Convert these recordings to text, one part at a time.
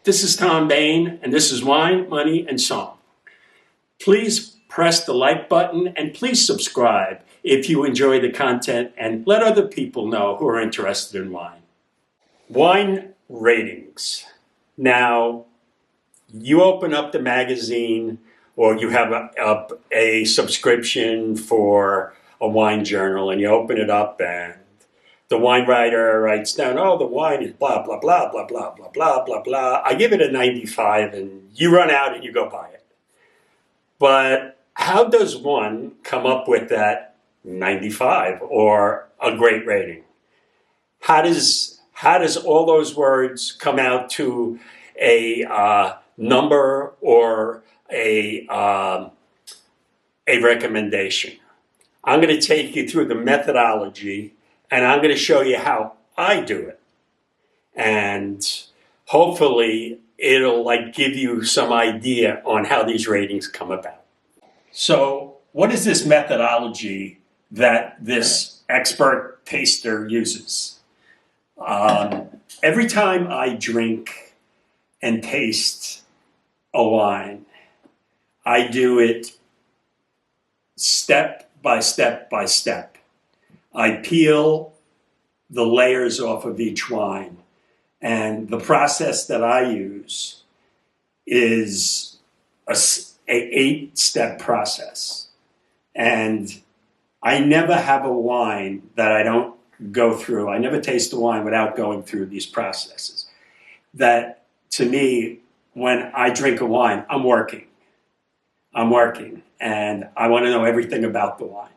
This is Tom Bain, and this is Wine, Money, and Song. Please press the like button and please subscribe if you enjoy the content and let other people know who are interested in wine. Wine ratings. Now, you open up the magazine or you have a subscription for a wine journal and you open it up and the wine writer writes down, oh, the wine is blah, blah, blah, blah, blah, blah, blah, blah, blah. I give it a 95 and you run out and you go buy it. But how does one come up with that 95 or a great rating? How does all those words come out to a number or a recommendation? I'm going to take you through the methodology and I'm going to show you how I do it. And hopefully it'll give you some idea on how these ratings come about. So what is this methodology that this expert taster uses? Every time I drink and taste a wine, I do it step by step by step. I peel the layers off of each wine. And the process that I use is an 8-step process. And I never have a wine that I don't go through. I never taste a wine without going through these processes. That, to me, when I drink a wine, I'm working. And I want to know everything about the wine.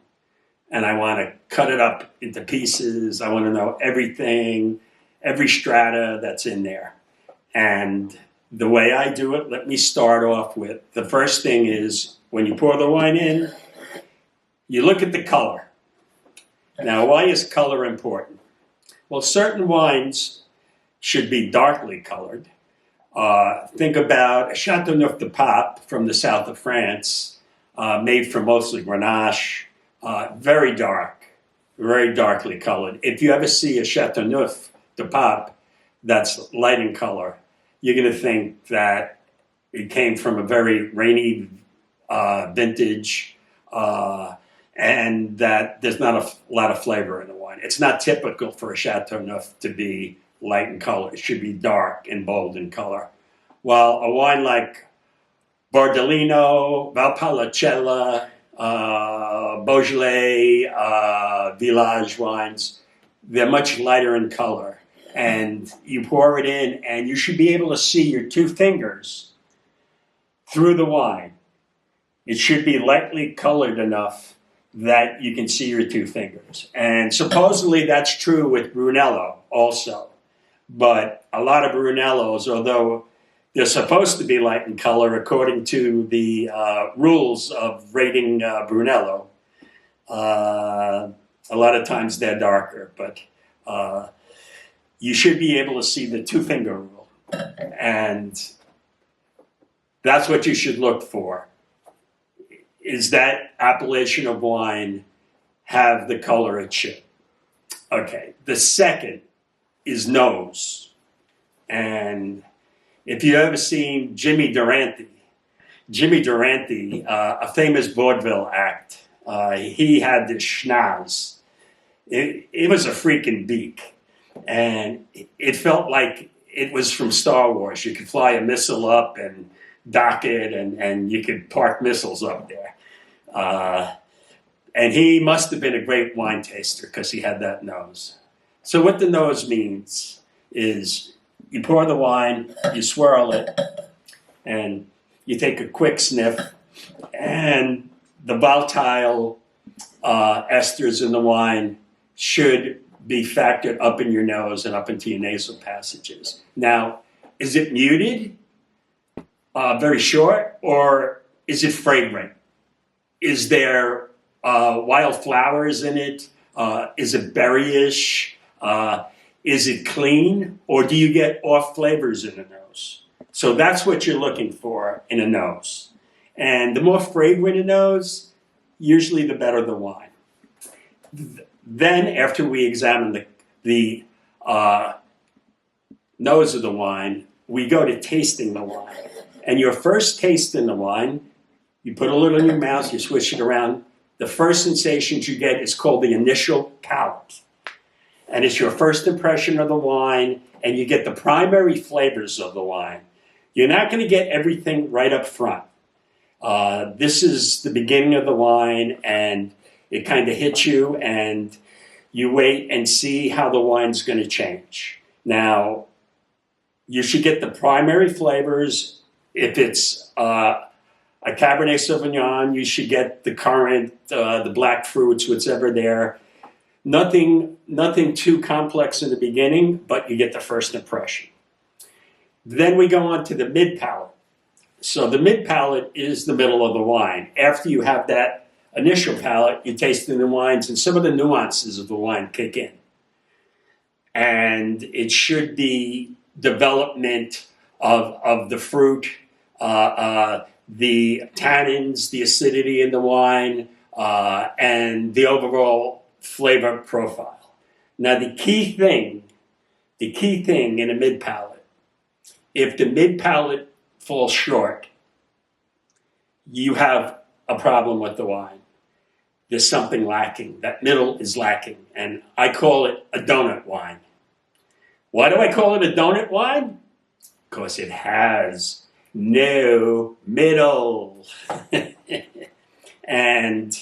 And I want to cut it up into pieces. I want to know everything, every strata that's in there. And the way I do it, let me start off with, the first thing is when you pour the wine in, you look at the color. Now, why is color important? Well, certain wines should be darkly colored. Think about a Chateauneuf de Pape from the south of France, made from mostly Grenache. Very dark, very darkly colored. If you ever see a Chateauneuf de Pape that's light in color, you're going to think that it came from a very rainy vintage and that there's not a lot of flavor in the wine. It's not typical for a Chateauneuf to be light in color. It should be dark and bold in color. While a wine like Bordellino, Valpolicella, Beaujolais, Village wines, they're much lighter in color. And you pour it in and you should be able to see your 2 fingers through the wine. It should be lightly colored enough that you can see your 2 fingers. And supposedly that's true with Brunello also. But a lot of Brunellos, although they're supposed to be light in color according to the rules of rating Brunello, a lot of times they're darker, but you should be able to see the 2-finger rule. And that's what you should look for. Is that appellation of wine have the color it should? Okay, the second is nose. And if you've ever seen Jimmy Durante, a famous vaudeville act, he had this schnoz. It was a freaking beak. And it felt like it was from Star Wars. You could fly a missile up and dock it, and you could park missiles up there. And he must have been a great wine taster because he had that nose. So what the nose means is you pour the wine, you swirl it, and you take a quick sniff, and the volatile esters in the wine should be factored up in your nose and up into your nasal passages. Now, is it muted, very short, or is it fragrant? Is there wild flowers in it? Is it berryish? Is it clean, or do you get off flavors in the nose? So that's what you're looking for in a nose. And the more fragrant a nose, usually the better the wine. Then, after we examine the nose of the wine, we go to tasting the wine. And your first taste in the wine, you put a little in your mouth, you swish it around. The first sensations you get is called the initial palate. And it's your first impression of the wine, and you get the primary flavors of the wine. You're not going to get everything right up front. This is the beginning of the wine, and it kind of hits you, and you wait and see how the wine's going to change. Now, you should get the primary flavors. If it's a Cabernet Sauvignon, you should get the currant, the black fruits, whatever there. Nothing too complex in the beginning, but you get the first impression. Then we go on to the mid-palate. So the mid-palate is the middle of the wine. After you have that initial palate, you taste in the wines, and some of the nuances of the wine kick in. And it should be development of the fruit, the tannins, the acidity in the wine, and the overall flavor profile. Now, the key thing in a mid-palate, if the mid-palate falls short, you have a problem with the wine. There's something lacking. That middle is lacking, and I call it a donut wine. Why do I call it a donut wine? Because it has no middle. And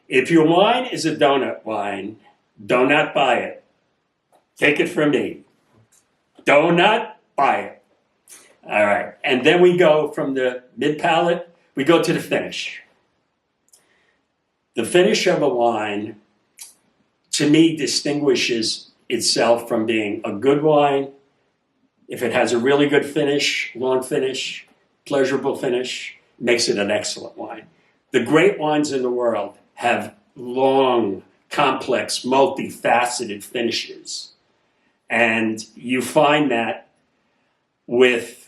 if your wine is a donut wine, do not buy it. Take it from me. Do not buy it. All right. And then we go from the mid-palate, we go to the finish. The finish of a wine, to me, distinguishes itself from being a good wine. If it has a really good finish, long finish, pleasurable finish, makes it an excellent wine. The great wines in the world have long, complex, multifaceted finishes. And you find that with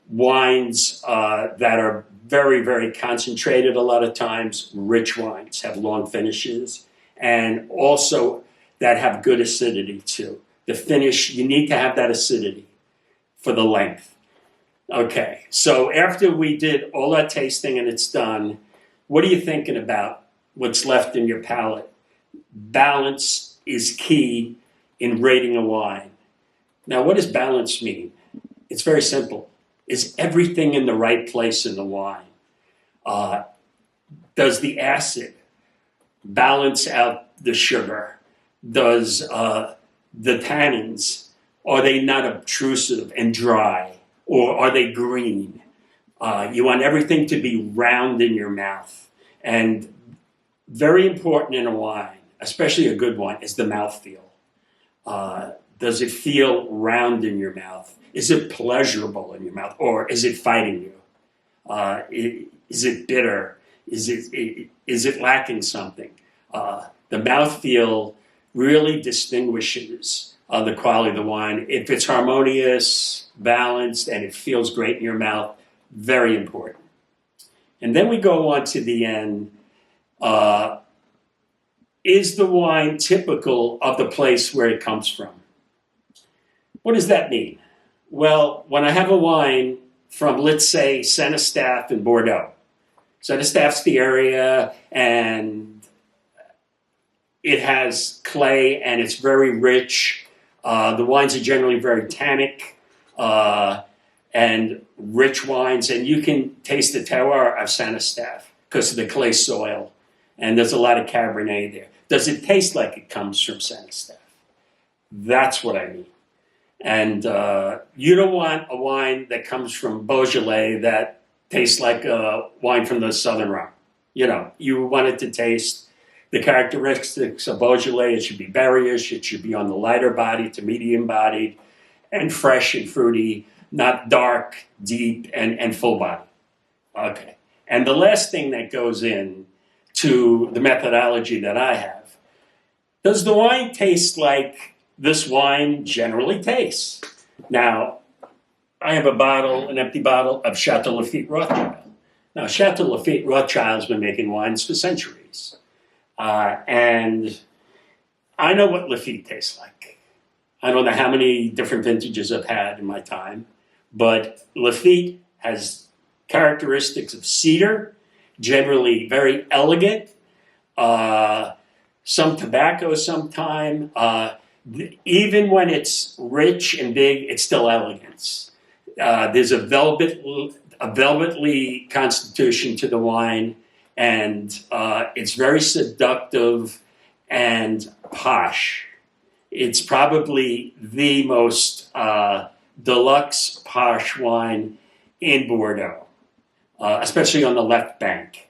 wines that are very, very concentrated a lot of times. Rich wines have long finishes, and also that have good acidity too. The finish, you need to have that acidity for the length. Okay, so after we did all that tasting and it's done, what are you thinking about? What's left in your palate? Balance is key in rating a wine. Now, what does balance mean? It's very simple. Is everything in the right place in the wine? Does the acid balance out the sugar? Does the tannins, are they not obtrusive and dry? Or are they green? You want everything to be round in your mouth. And very important in a wine, especially a good wine, is the mouthfeel. Does it feel round in your mouth? Is it pleasurable in your mouth? Or is it fighting you? Is it bitter? Is it lacking something? The mouthfeel really distinguishes the quality of the wine. If it's harmonious, balanced, and it feels great in your mouth, very important. And then we go on to the end. Is the wine typical of the place where it comes from? What does that mean? Well, when I have a wine from, let's say, Saint-Eustache in Bordeaux. Saint-Eustaphe's the area, and it has clay, and it's very rich. The wines are generally very tannic and rich wines, and you can taste the terroir of Saint-Eustache because of the clay soil, and there's a lot of Cabernet there. Does it taste like it comes from Saint-Eustache? That's what I mean. And you don't want a wine that comes from Beaujolais that tastes like a wine from the Southern Rhone. You know, you want it to taste the characteristics of Beaujolais. It should be berryish. It should be on the lighter body to medium bodied and fresh and fruity, not dark, deep, and full body. Okay. And the last thing that goes in to the methodology that I have, does the wine taste like this wine generally tastes? Now, I have an empty bottle of Chateau Lafite Rothschild. Now, Chateau Lafite Rothschild's been making wines for centuries. And I know what Lafite tastes like. I don't know how many different vintages I've had in my time. But Lafitte has characteristics of cedar, generally very elegant, some tobacco sometime. Even when it's rich and big, it's still elegance. There's a velvetly constitution to the wine, and it's very seductive and posh. It's probably the most deluxe posh wine in Bordeaux, especially on the left bank,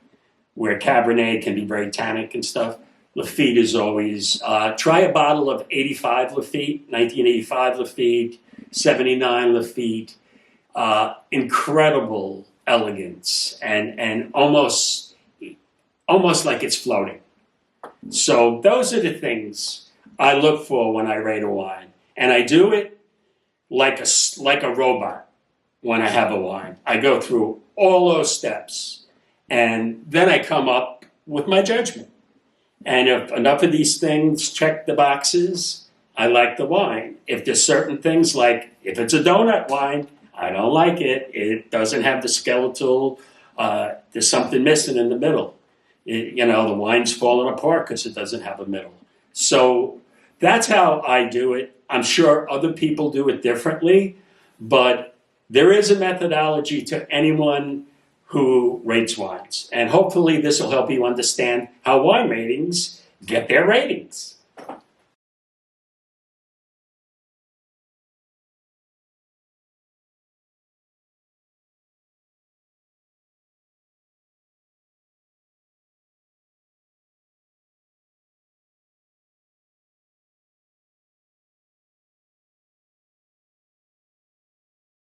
where Cabernet can be very tannic and stuff. Lafitte is always, try a bottle of 85 Lafitte, 1985 Lafitte, 79 Lafitte, incredible elegance and almost like it's floating. So those are the things I look for when I rate a wine. And I do it like a robot when I have a wine. I go through all those steps, and then I come up with my judgment. And if enough of these things check the boxes, I like the wine. If there's certain things, like if it's a donut wine, I don't like it. It doesn't have the skeletal, there's something missing in the middle. The wine's falling apart because it doesn't have a middle. So that's how I do it. I'm sure other people do it differently, but there is a methodology to anyone who rates wines. And hopefully this will help you understand how wine ratings get their ratings.